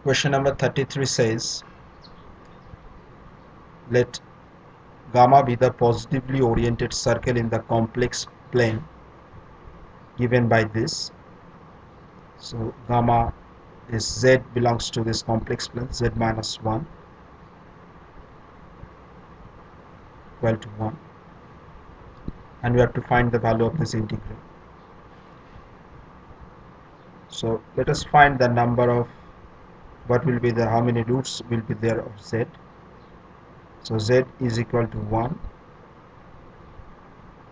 Question number 33 says, let gamma be the positively oriented circle in the complex plane given by this. So gamma is z belongs to this complex plane, z minus 1 equal to 1, and we have to find the value of this integral. So let us find the number of what will be the how many roots will be there of z. So z is equal to 1,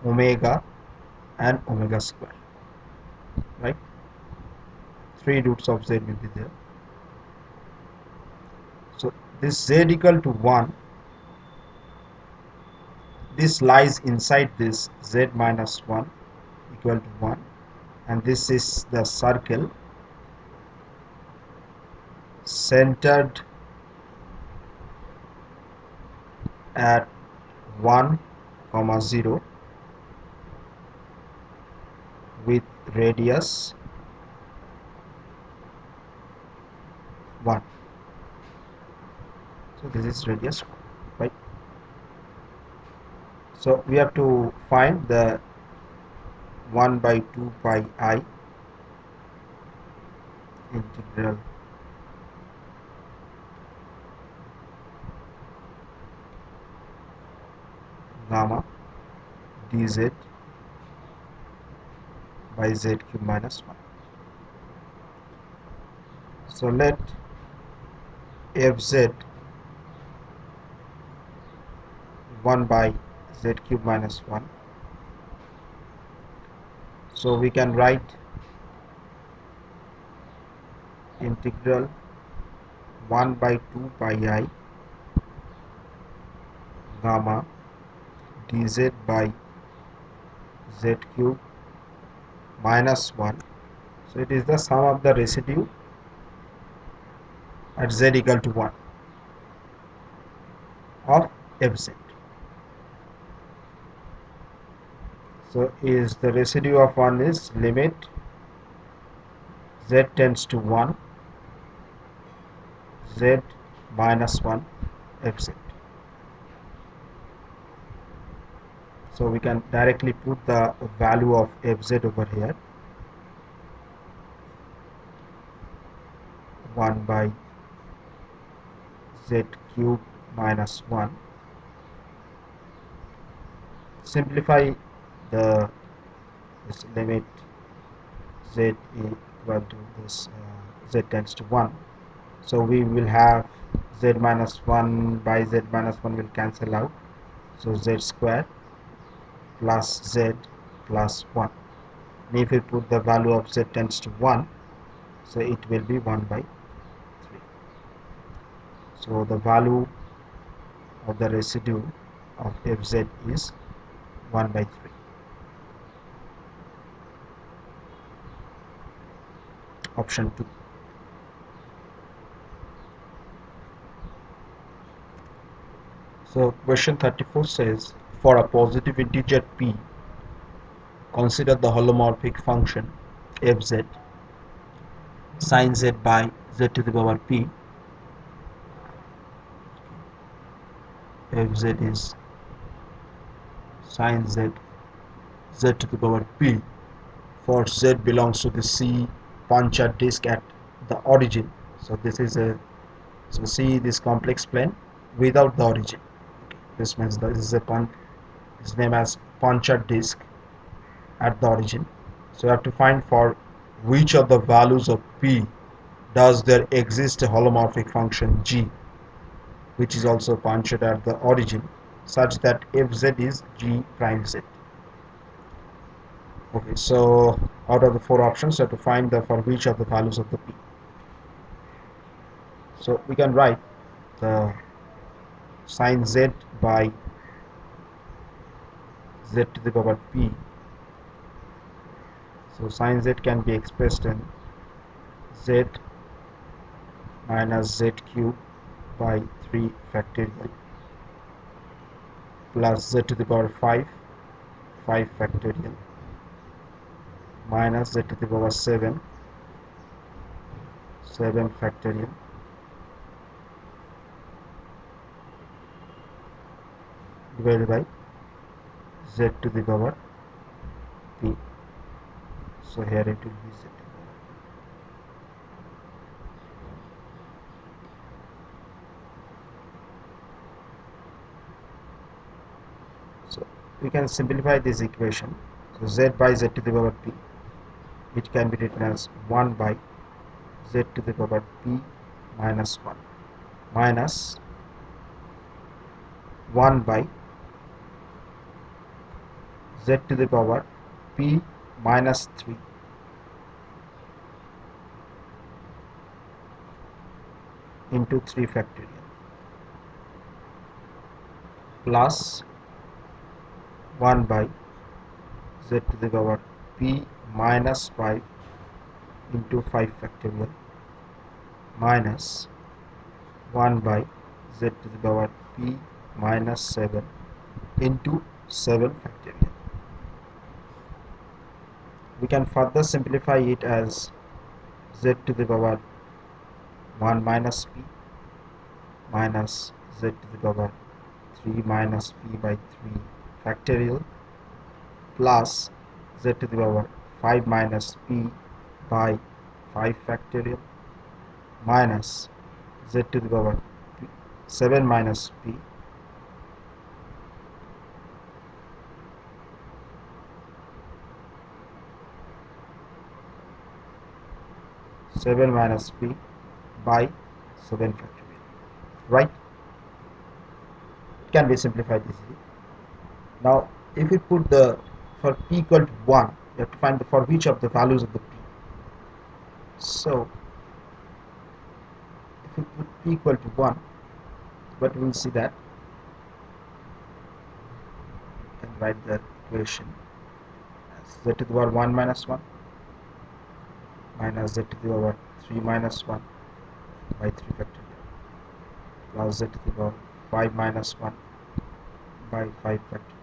omega and omega square, right? 3 roots of z will be there. So this z equal to 1, this lies inside this z minus 1 equal to 1, and this is the circle centered at 1, 0 with radius 1. So this is radius 1, right? So we have to find the 1 by 2 pi I integral gamma dz by z cube minus 1. So let fz 1 by z cube minus 1. So we can write integral 1 by 2 pi I gamma dz by z cube minus 1. So it is the sum of the residue at z equal to 1 of fz. So is the residue of 1 is limit z tends to 1 z minus 1 fz. So we can directly put the value of fz over here, 1 by z cube minus 1. Simplify this limit z equal to this z tends to 1. So we will have z minus 1 by z minus 1 will cancel out. So z square plus z plus 1. And if we put the value of z tends to 1, so it will be 1 by 3. So the value of the residue of fz is 1 by 3. Option 2. So question 34 says, for a positive integer p, consider the holomorphic function fz sin z by z to the power p. Fz is sin z z to the power p for z belongs to the C puncture disk at the origin. So this is a, so see this complex plane without the origin. Okay. This means that this is a is named as puncture disk at the origin. So you have to find for which of the values of p does there exist a holomorphic function g, which is also punctured at the origin, such that fz is g prime z. Okay, so out of the 4 options, you have to find the for which of the values of the p. So we can write the sin z by z to the power p. So sin z can be expressed in z minus z cube by 3 factorial plus z to the power 5 factorial minus z to the power 7 factorial divided by z to the power p. So here it will be z to the power. So we can simplify this equation. So z by z to the power p, it can be written as 1 by z to the power p minus 1 minus 1 by z to the power p minus 3 into 3 factorial plus 1 by z to the power p minus 5 into 5 factorial minus 1 by z to the power p minus 7 into 7 factorial. We can further simplify it as z to the power 1 minus p minus z to the power 3 minus p by 3 factorial plus z to the power 5 minus p by 5 factorial minus z to the power 7 minus p by 7 factorial. Right? It can be simplified easily. Now if we put the for p equal to 1, you have to find the for which of the values of the p. So if we put p equal to 1, but we will see that you can write the equation as z to the power 1 minus 1 minus z to the power 3 minus 1 by 3 factorial plus z to the power 5 minus 1 by 5 factorial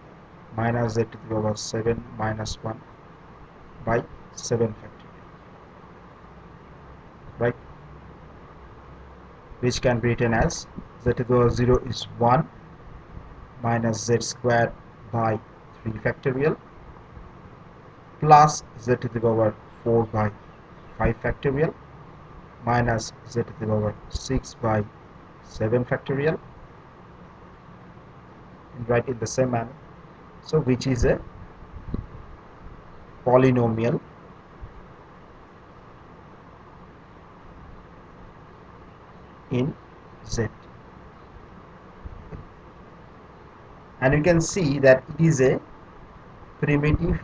minus z to the power 7 minus 1 by 7 factorial, right? Which can be written as z to the power 0 is 1 minus z square by 3 factorial plus z to the power 4 by 5 factorial minus z to the power 6 by 7 factorial, and write in the same manner. So which is a polynomial in Z, and you can see that it is a primitive,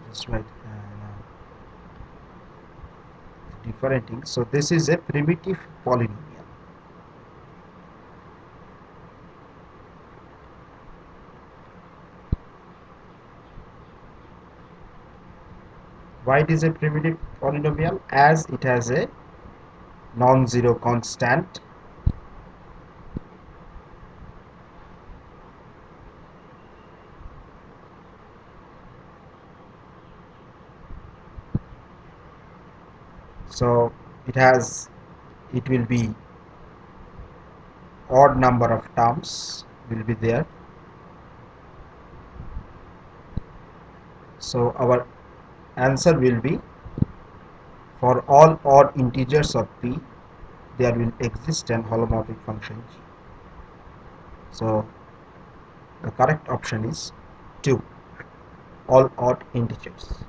just write different thing. So this is a primitive polynomial. Why it is a primitive polynomial? As it has a non-zero constant so it will be odd number of terms will be there. So our answer will be for all odd integers of p there will exist an holomorphic function g. So the correct option is 2, all odd integers.